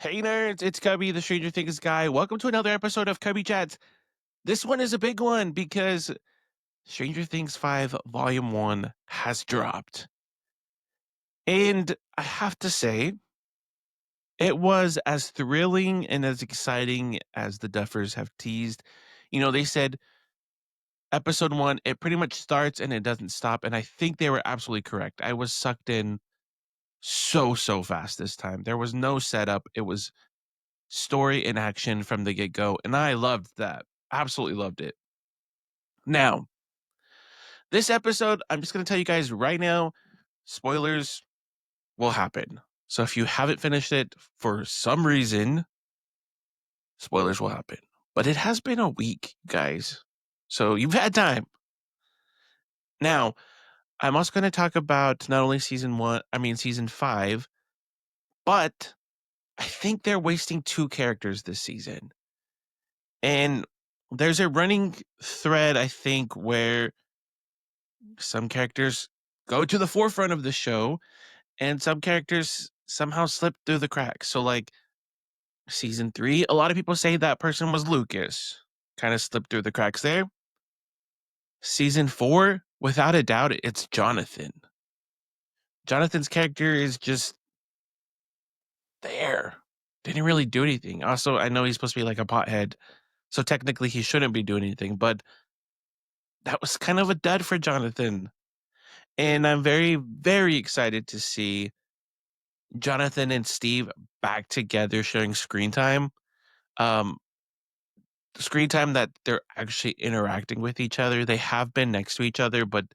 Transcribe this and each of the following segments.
Hey nerds, it's Cubbie, the Stranger Things guy. Welcome to another episode of Cubbie Chats. This one is a big one because Stranger Things 5 Volume 1 has dropped. And I have to say, it was as thrilling and as exciting as the Duffers have teased. They said episode 1, it pretty much starts and it doesn't stop. And I think they were absolutely correct. I was sucked in so fast this time. There was no setup. It was story and action from the get go. And I loved that. Absolutely loved it. Now, this episode, I'm just going to tell you guys right now, spoilers will happen. So if you haven't finished it for some reason, spoilers will happen. But it has been a week, guys. So you've had time. Now, I'm also going to talk about not only season 5, but I think they're wasting two characters this season. And there's a running thread, I think, where some characters go to the forefront of the show and some characters somehow slip through the cracks. So, like season 3, a lot of people say that person was Lucas, kind of slipped through the cracks there. Season 4, without a doubt, it's Jonathan. Jonathan's character is just there. Didn't really do anything. Also, I know he's supposed to be like a pothead, so technically he shouldn't be doing anything, but that was kind of a dud for Jonathan. And I'm very excited to see Jonathan and Steve back together sharing screen time. Um, Screen time that they're actually interacting with each other. They have been next to each other, but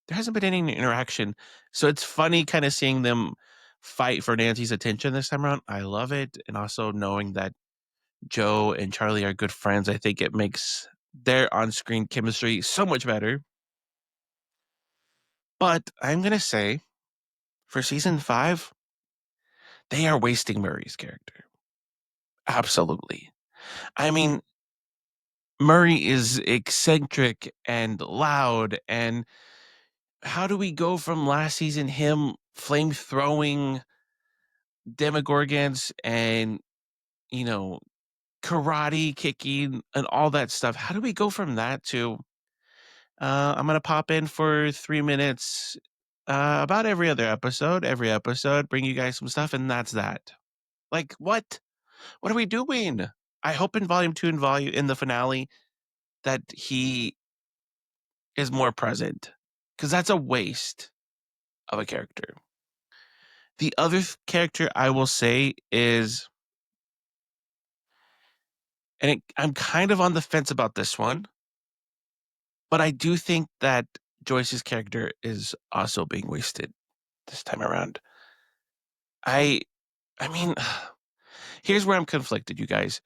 there hasn't been any interaction. So it's funny kind of seeing them fight for Nancy's attention this time around. I love it. And also knowing that Joe and Charlie are good friends, I think it makes their on screen chemistry so much better. But I'm going to say for season 5, they are wasting Murray's character. Absolutely. I mean, Murray is eccentric and loud. And how do we go from last season him flame throwing demogorgons and, you know, karate kicking and all that stuff? How do we go from that to I'm gonna pop in for 3 minutes about every episode, bring you guys some stuff, and that's that. Like what? What are we doing? I hope in volume 2 and volume in the finale that he is more present, because that's a waste of a character. The other character I will say is, and I'm kind of on the fence about this one, but I do think that Joyce's character is also being wasted this time around. I I mean, here's where I'm conflicted, you guys,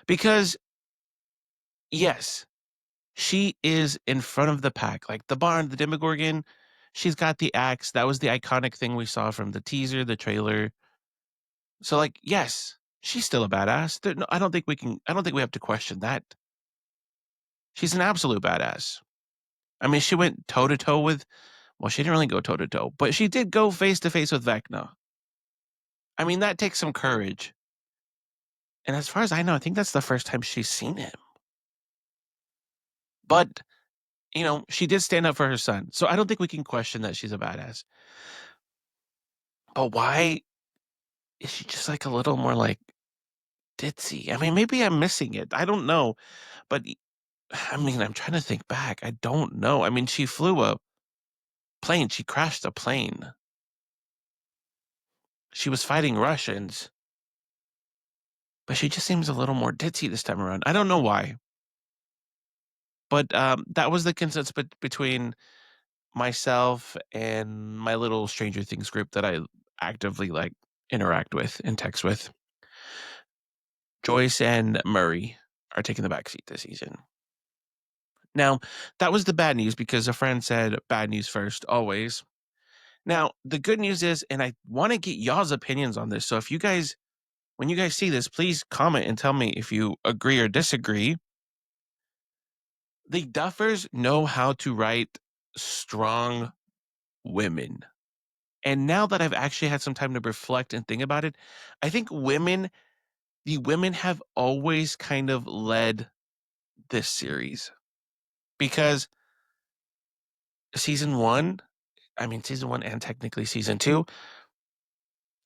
because yes, she is in front of the pack, like the barn, the Demogorgon. She's got the axe. That was the iconic thing we saw from the teaser, the trailer. So, like, yes, she's still a badass. No, I don't think we can. I don't think we have to question that. She's an absolute badass. I mean, she went toe to toe with. Well, she didn't really go toe to toe, but she did go face to face with Vecna. I mean, that takes some courage. And as far as I know, I think that's the first time she's seen him. But she did stand up for her son. So I don't think we can question that she's a badass. But why is she just like a little more like ditzy? I mean, maybe I'm missing it. I don't know. But I mean, I'm trying to think back. I don't know. I mean, she flew a plane. She crashed a plane. She was fighting Russians. But she just seems a little more ditzy this time around. I don't know why. But that was the consensus between myself and my little Stranger Things group that I actively like interact with and text with. Joyce and Murray are taking the back seat this season. Now, that was the bad news because a friend said bad news first, always. Now, the good news is, and I want to get y'all's opinions on this. So if you guys, when you guys see this, please comment and tell me if you agree or disagree. The Duffers know how to write strong women. And now that I've actually had some time to reflect and think about it, I think women the women have always kind of led this series because season 1, I mean, season 1 and technically season 2,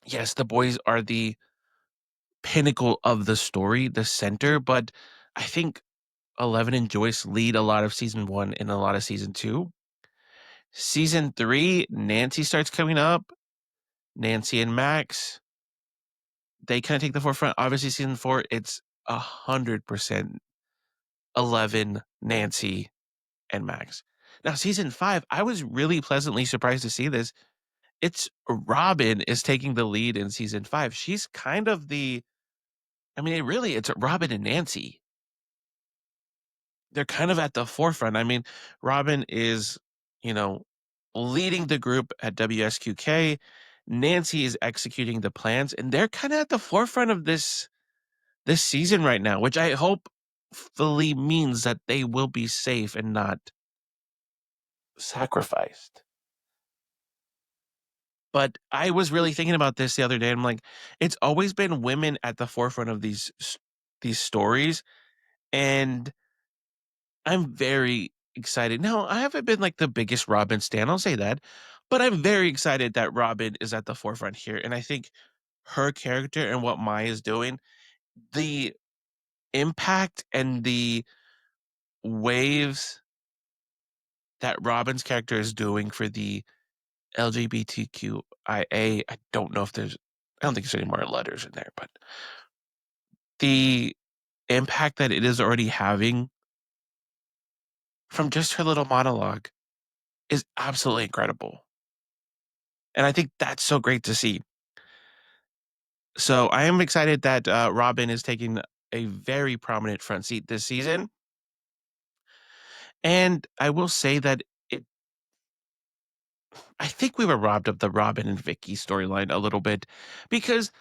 yes, the boys are the pinnacle of the story, the center, but I think Eleven and Joyce lead a lot of season 1 and a lot of season 2. Season 3, Nancy starts coming up. Nancy and Max, they kinda take the forefront. Obviously, season 4, it's 100% 11, Nancy, and Max. Now, season 5, I was really pleasantly surprised to see this. It's Robin is taking the lead in season 5. She's kind of the I mean, it's Robin and Nancy. They're kind of at the forefront. I mean, Robin is, you know, leading the group at WSQK. Nancy is executing the plans, and they're kind of at the forefront of this season right now, which I hope fully means that they will be safe and not sacrificed. But I was really thinking about this the other day. I'm like, it's always been women at the forefront of these stories, and I'm very excited. Now, I haven't been like the biggest Robin stan, I'll say that, but I'm very excited that Robin is at the forefront here. And I think her character and what Maya is doing, the impact and the waves that Robin's character is doing for the LGBTQIA, I don't know if I don't think there's any more letters in there, but the impact that it is already having from just her little monologue is absolutely incredible. And I think that's so great to see. So I am excited that Robin is taking a very prominent front seat this season. And I will say that I think we were robbed of the Robin and Vicky storyline a little bit because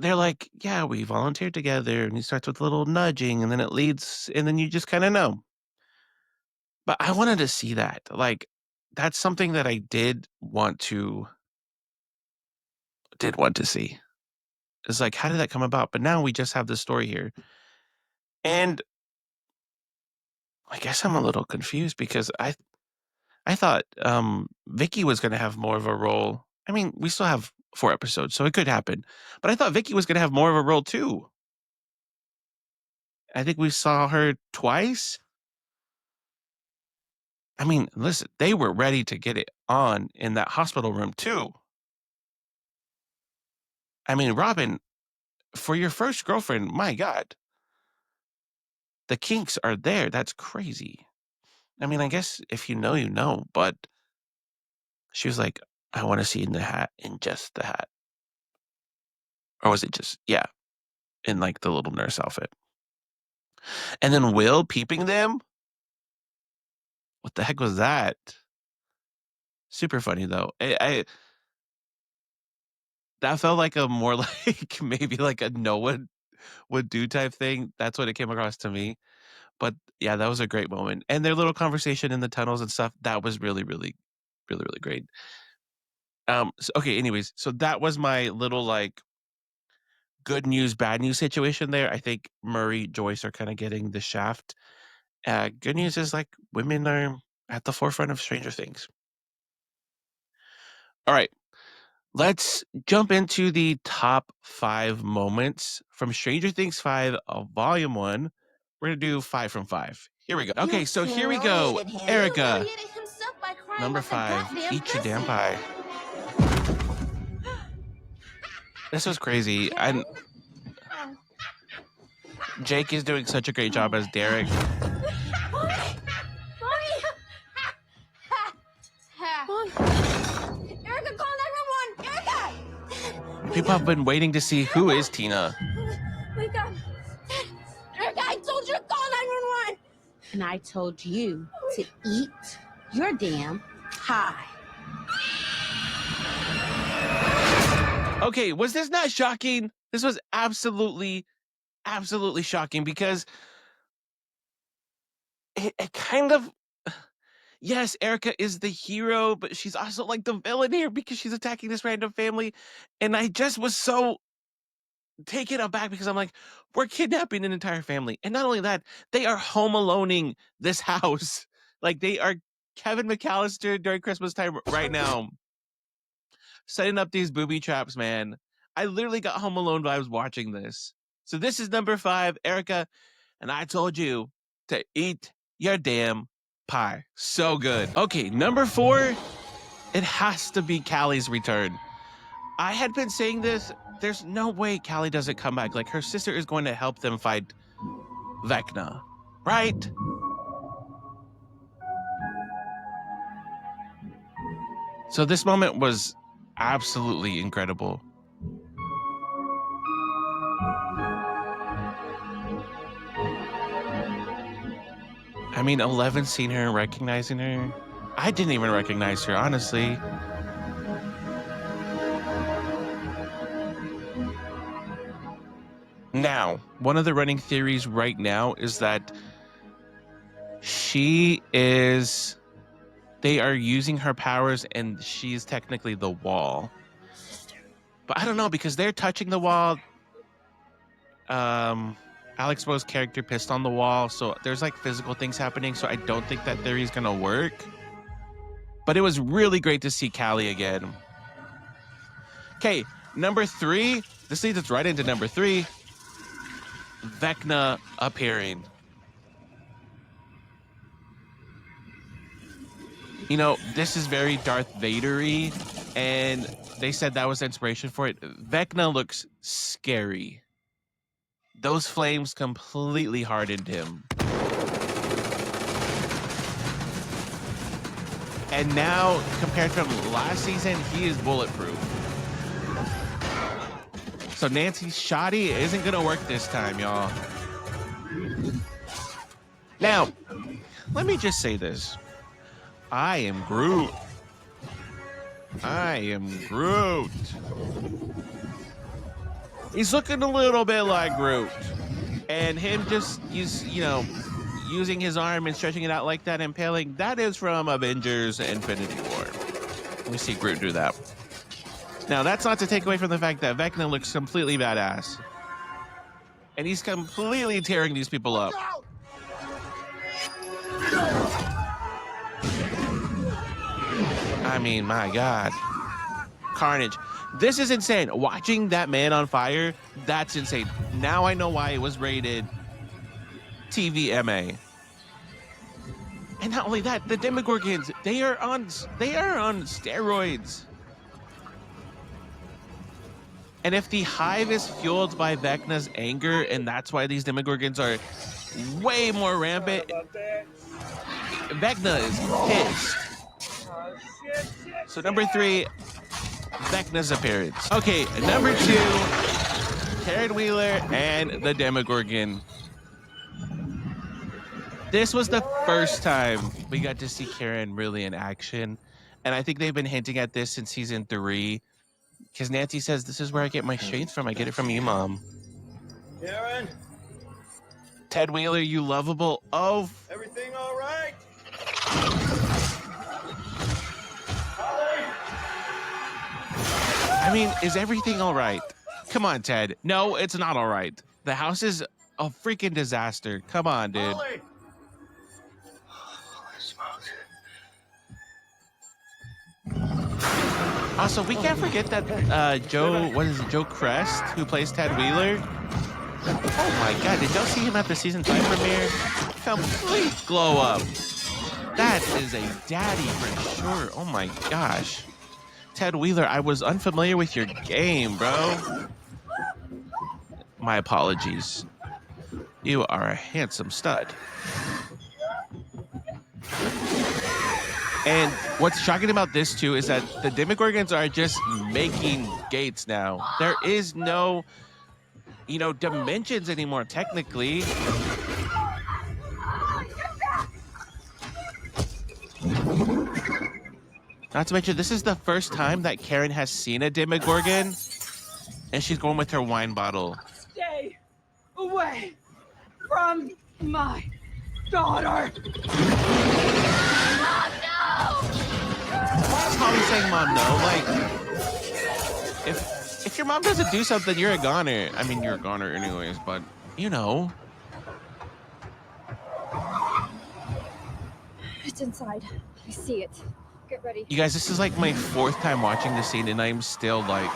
they're like, yeah, we volunteered together, and it starts with a little nudging, and then it leads, and then you just kind of know. But I wanted to see that. Like, that's something that I did want to see. It's like, how did that come about? But now we just have the story here. And I guess I'm a little confused because I thought Vicky was gonna have more of a role. I mean, we still have 4 episodes, so it could happen. But I thought Vicky was gonna have more of a role too. I think we saw her twice. I mean, listen, they were ready to get it on in that hospital room too. I mean, Robin, for your first girlfriend, my God, the kinks are there. That's crazy. I mean, I guess if you know, you know, but she was like, I want to see in the hat, in just the hat. Or was it just, yeah, in like the little nurse outfit. And then Will peeping them? What the heck was that? Super funny though. That felt like a more like maybe like a no one would do type thing. That's what it came across to me. But yeah, that was a great moment. And their little conversation in the tunnels and stuff, that was really, really, really, really great. Okay, anyways, so that was my little like good news, bad news situation there. I think Murray, Joyce are kind of getting the shaft. Good news is like women are at the forefront of Stranger Things. All right, let's jump into the top 5 moments from Stranger Things 5 Volume 1. We're going to do 5 from 5. Here we go. Okay, so here we go. Erica, number 5, eat your damn pie. This was crazy. And Jake is doing such a great job as Derek. Erica, call 911! Erica! People have been waiting to see who is Tina. Wake up! Erica, I told you to call 911! And I told you to eat your damn pie. Okay, was this not shocking? This was absolutely shocking because it kind of yes, Erica is the hero, but she's also like the villain here because she's attacking this random family. And I just was so taken aback because I'm like, we're kidnapping an entire family. And not only that, they are home aloneing this house. Like they are Kevin McAllister during Christmas time right now, setting up these booby traps, man. I literally got Home Alone vibes watching this. So this is number 5, Erica, and I told you to eat your damn pie. So good. Okay, number 4, it has to be Callie's return. I had been saying this. There's no way Callie doesn't come back. Like her sister is going to help them fight Vecna, right? So this moment was absolutely incredible. I mean, 11 seeing her and recognizing her. I didn't even recognize her, honestly. Now, one of the running theories right now is that they are using her powers and she's technically the wall. But I don't know because they're touching the wall. Alex Rowe's character pissed on the wall, so there's like physical things happening, so I don't think that theory is gonna work. But it was really great to see Callie again. Okay, number 3. This leads us right into number 3. Vecna appearing. You know, this is very Darth Vader-y, and they said that was the inspiration for it. Vecna looks scary. Those flames completely hardened him. And now, compared from last season, he is bulletproof. So Nancy's shoddy isn't gonna work this time, y'all. Now, let me just say this. I am Groot. I am Groot. He's looking a little bit like Groot. And him just using his arm and stretching it out like that, impaling, that is from Avengers Infinity War. We see Groot do that. Now, that's not to take away from the fact that Vecna looks completely badass. And he's completely tearing these people up. I mean, my God. Carnage. This is insane. Watching that man on fire, that's insane. Now I know why it was rated TVMA. And not only that, the Demogorgons, they are on steroids. And if the hive is fueled by Vecna's anger, and that's why these Demogorgons are way more rampant, Vecna is pissed. So number 3, Vecna's appearance. Okay, number 2, Karen Wheeler and the Demogorgon. This was the first time we got to see Karen really in action. And I think they've been hinting at this since season 3. Because Nancy says, this is where I get my strength from. I get it from you, Mom. Karen? Ted Wheeler, you lovable. Oh. Everything all right? I mean, is everything all right? Come on, Ted. No, it's not all right. The house is a freaking disaster. Come on, dude. Holly! Also, we can't forget that Joe Crest, who plays Ted Wheeler. Oh my God, did y'all see him at the season 5 premiere? Complete glow up. That is a daddy for sure. Oh my gosh. Ted Wheeler, I was unfamiliar with your game, bro. My apologies. You are a handsome stud. And what's shocking about this too is that the Demogorgons are just making gates now. There is no, dimensions anymore, technically. Not to mention, this is the first time that Karen has seen a Demogorgon, and she's going with her wine bottle. Stay away from my daughter. Mom, no! Why is Holly saying Mom no? Like, If your mom doesn't do something, you're a goner. I mean, you're a goner anyways, but you know. It's inside. I see it. Get ready. You guys, this is like my 4th time watching this scene, and I'm still like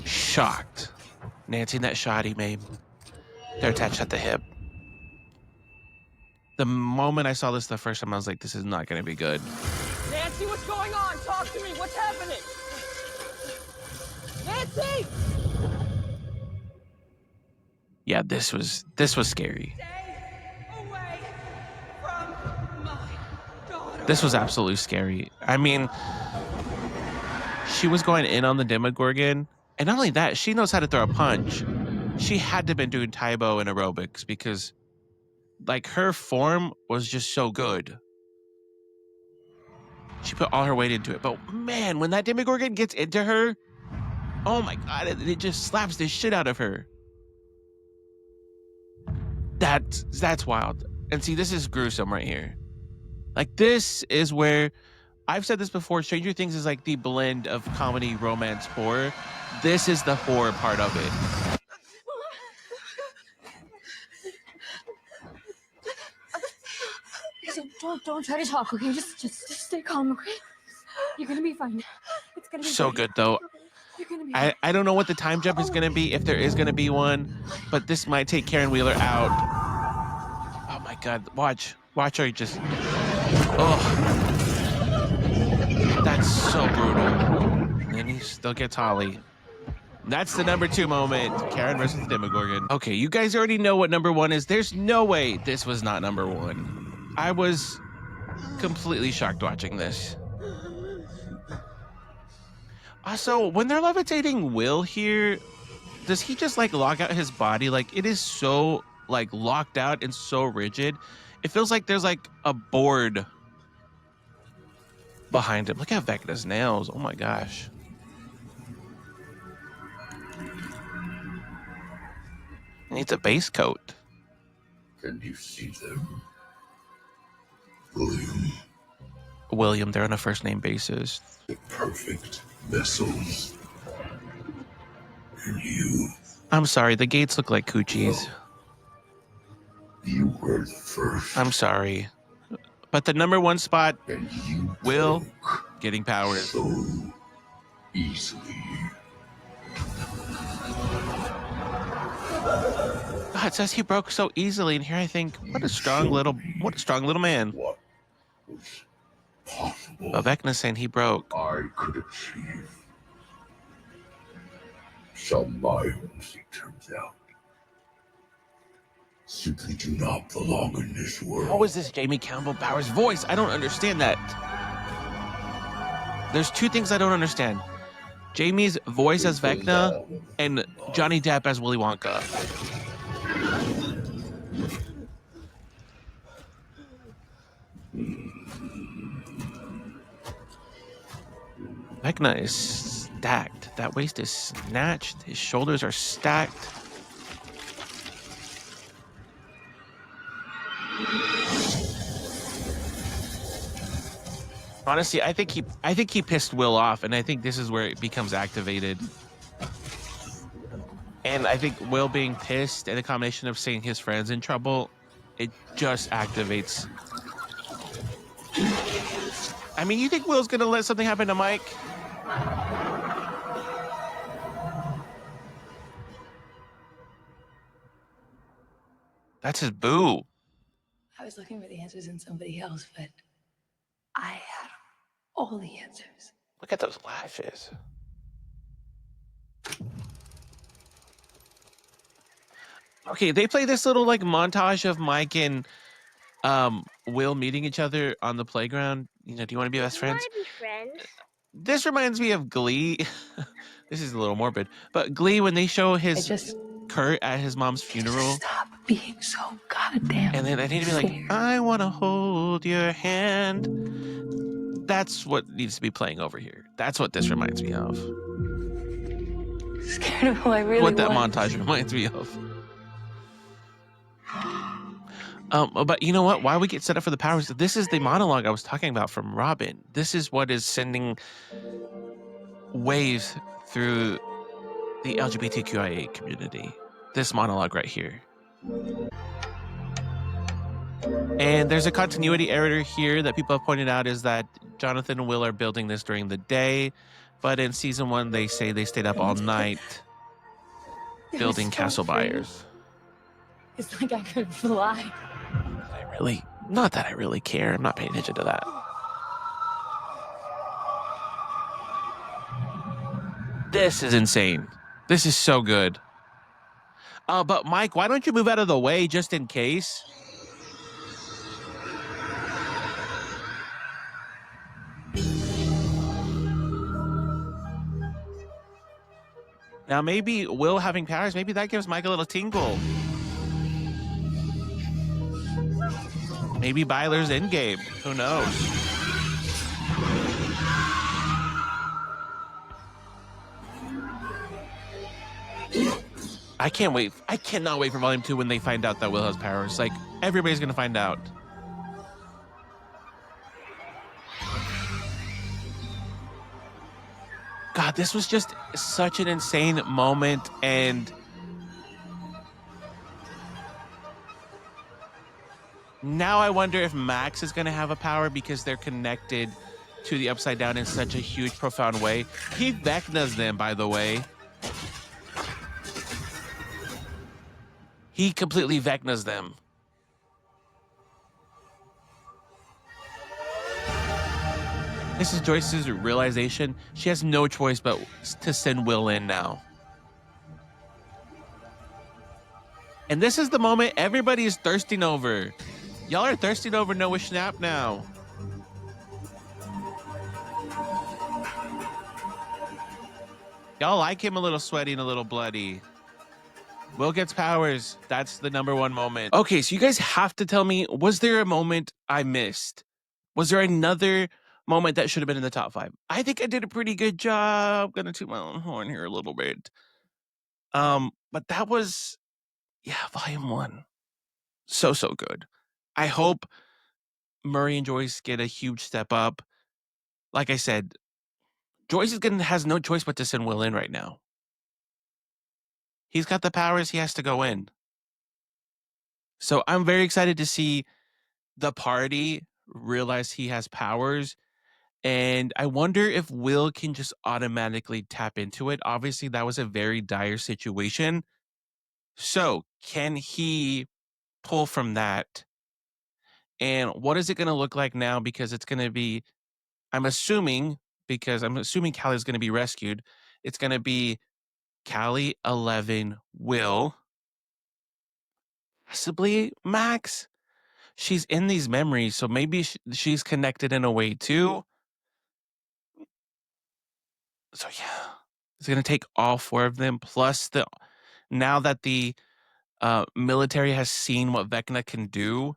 shocked. Nancy and that shot he made. They're attached at the hip. The moment I saw this the first time, I was like, this is not going to be good. Nancy, what's going on? Talk to me. What's happening? Nancy! Yeah, this was scary. Stay away from my daughter. This was absolutely scary. I mean, she was going in on the Demogorgon, and not only that, she knows how to throw a punch. She had to have been doing Taibo and aerobics because, like, her form was just so good. She put all her weight into it. But man, when that Demogorgon gets into her, oh my God, it just slaps the shit out of her. That's wild. And see, this is gruesome right here. Like, this is where, I've said this before, Stranger Things is like the blend of comedy, romance, horror. This is the horror part of it. Don't try to talk, okay? Just stay calm, okay? You're gonna be fine. It's gonna be So fine. good, though. You're gonna be fine. I don't know what the time jump is going to be, if there is going to be one, but this might take Karen Wheeler out. Oh my God, watch her just, oh, that's so brutal. And he still gets Holly. That's the number 2 moment, Karen versus the Demogorgon. Okay, you guys already know what number 1 is. There's no way this was not number 1. I was completely shocked watching this. Also, when they're levitating Will here, does he just like lock out his body? Like, it is so like locked out and so rigid. It feels like there's like a board behind him. Look at Vecna's nails. Oh my gosh. He needs a base coat. Can you see them? William, William, they're on a first name basis. the perfect vessels. And you, I'm sorry, the gates look like coochies. you were the first. I'm sorry. But the number 1 spot, And you Will broke getting powers. so easily. God, it says he broke so easily, and here I think, what a strong little man. What was possible But Vecna's saying he broke. I could achieve. Some minds, it turns out, simply do not belong in this world. What was this Jamie Campbell Bower's voice? I don't understand that. There's 2 things I don't understand. Jamie's voice as Vecna and Johnny Depp as Willy Wonka. Vecna is stacked. That waist is snatched. His shoulders are stacked. Honestly, I think he pissed Will off, and I think this is where it becomes activated. And I think Will being pissed and a combination of seeing his friends in trouble, it just activates. I mean, you think Will's gonna let something happen to Mike? That's his boo. I was looking for the answers in somebody else, but I had all the answers. Look at those lashes. Okay, they play this little like montage of Mike and Will meeting each other on the playground. You know, do you want to be best friends? Want to be friends? This reminds me of Glee. This is a little morbid, but Glee when they show his Kurt at his mom's funeral. Stop being so goddamn. And then I need to be like, I want to hold your hand. That's what needs to be playing over here. That's what this reminds me of. Scared of who I really What that was. montage reminds me of. But you know what? Why we get set up for the powers? This is the monologue I was talking about from Robin. This is what is sending waves through the LGBTQIA community. This monologue right here. And there's a continuity error here that people have pointed out, is that Jonathan and Will are building this during the day, but in season 1 they say they stayed up all night building Castle Byers. It's like I could fly. Not that I really care. I'm not paying attention to that. This is insane. This is so good. But Mike, why don't you move out of the way just in case? Now maybe Will having powers, maybe that gives Mike a little tingle. Maybe Byler's endgame. Who knows? I can't wait. I cannot wait for Volume 2 when they find out that Will has powers. Like, everybody's going to find out. God, this was just such an insane moment, and now I wonder if Max is going to have a power because they're connected to the Upside Down in such a huge, profound way. He Vecnas them, by the way. He completely Vecnas them. This is Joyce's realization. She has no choice but to send Will in now. And this is the moment everybody is thirsting over. Y'all are thirsting over Noah Schnapp now. Y'all like him a little sweaty and a little bloody. Will gets powers. That's the #1 moment. Okay, so you guys have to tell me, was there a moment I missed? Was there another moment that should have been in the top 5? I think I did a pretty good job. Gonna toot my own horn here a little bit. But that was, Volume 1. So good. I hope Murray and Joyce get a huge step up. Like I said, Joyce has no choice but to send Will in right now. He's got the powers. He has to go in. So I'm very excited to see the party realize he has powers. And I wonder if Will can just automatically tap into it. Obviously, that was a very dire situation. So can he pull from that? And what is it going to look like now? Because it's going to be, I'm assuming Callie's going to be rescued. It's going to be Callie, 11, Will, possibly Max. She's in these memories, so maybe she's connected in a way too. So yeah, it's going to take all 4 of them, plus now that the military has seen what Vecna can do,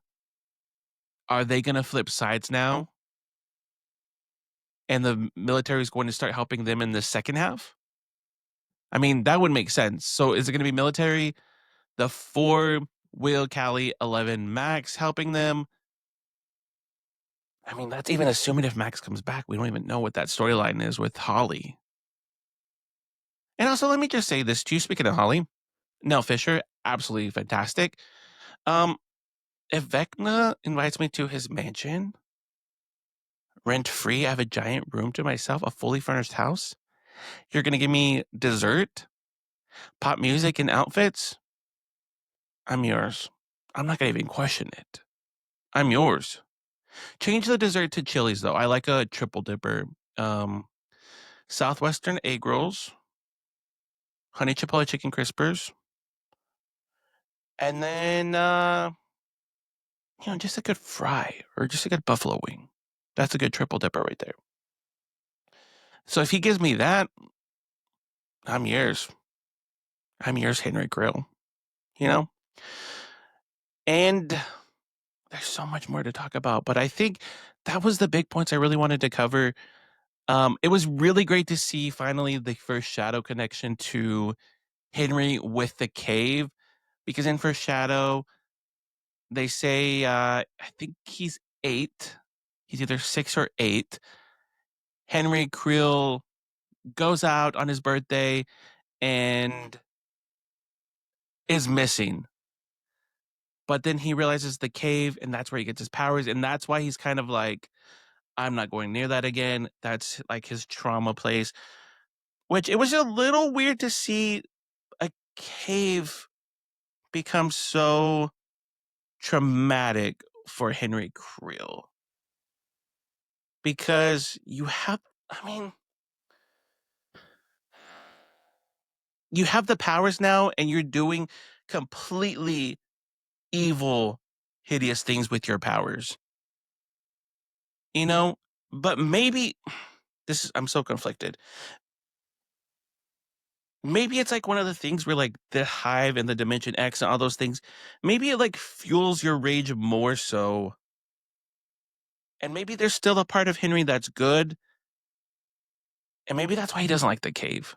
are they going to flip sides now? And the military is going to start helping them in the second half? I mean, that would make sense. So is it going to be military, the 4, Will, Callie, 11, Max helping them? I mean, that's even assuming if Max comes back. We don't even know what that storyline is with Holly. And also, let me just say this too. Speaking of Holly, Nell Fisher, absolutely fantastic. If Vecna invites me to his mansion, rent-free, I have a giant room to myself, a fully furnished house. You're going to give me dessert, pop music, and outfits? I'm yours. I'm not going to even question it. I'm yours. Change the dessert to Chili's, though. I like a triple dipper. Southwestern egg rolls, honey chipotle chicken crispers, and then, just a good fry or just a good buffalo wing. That's a good triple dipper right there. So if he gives me that, I'm yours. I'm yours, Henry Grill. And there's so much more to talk about, but I think that was the big points I really wanted to cover. It was really great to see finally the first Shadow connection to Henry with the cave, because in First Shadow, they say, I think he's 8. He's either 6 or 8. Henry Creel goes out on his birthday and is missing. But then he realizes the cave, and that's where he gets his powers, and that's why he's kind of like, I'm not going near that again. That's like his trauma place. Which it was a little weird to see a cave become so traumatic for Henry Creel. Because you have the powers now, and you're doing completely evil, hideous things with your powers. You know? But maybe I'm so conflicted. Maybe it's like one of the things where like the Hive and the Dimension X and all those things, maybe it like fuels your rage more so. And maybe there's still a part of Henry that's good. And maybe that's why he doesn't like the cave.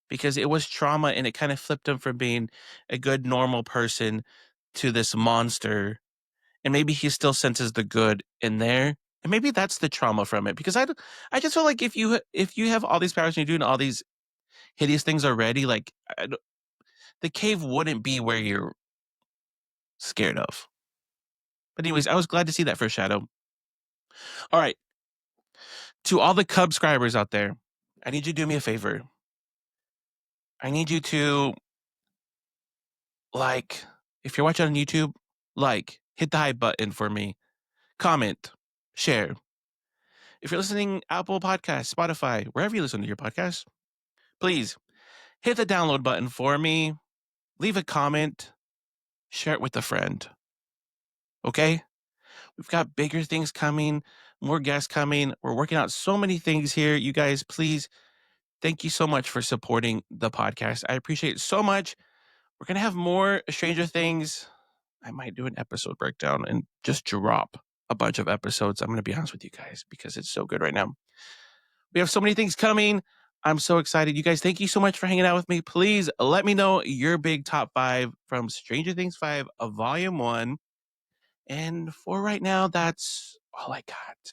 Because it was trauma, and it kind of flipped him from being a good, normal person to this monster. And maybe he still senses the good in there. And maybe that's the trauma from it. Because I just feel like if you have all these powers and you're doing all these hideous things already, like the cave wouldn't be where you're scared of. But anyways, I was glad to see that foreshadow. All right. To all the Cub subscribers out there, I need you to do me a favor. I need you to, like, if you're watching on YouTube, like, hit the hype button for me. Comment, share. If you're listening Apple Podcasts, Spotify, wherever you listen to your podcasts, please hit the download button for me. Leave a comment. Share it with a friend. Okay? We've got bigger things coming, more guests coming. We're working out so many things here. You guys, please, thank you so much for supporting the podcast. I appreciate it so much. We're going to have more Stranger Things. I might do an episode breakdown and just drop a bunch of episodes. I'm going to be honest with you guys because it's so good right now. We have so many things coming. I'm so excited. You guys, thank you so much for hanging out with me. Please let me know your big top 5 from Stranger Things 5 of Volume 1. And for right now, that's all I got.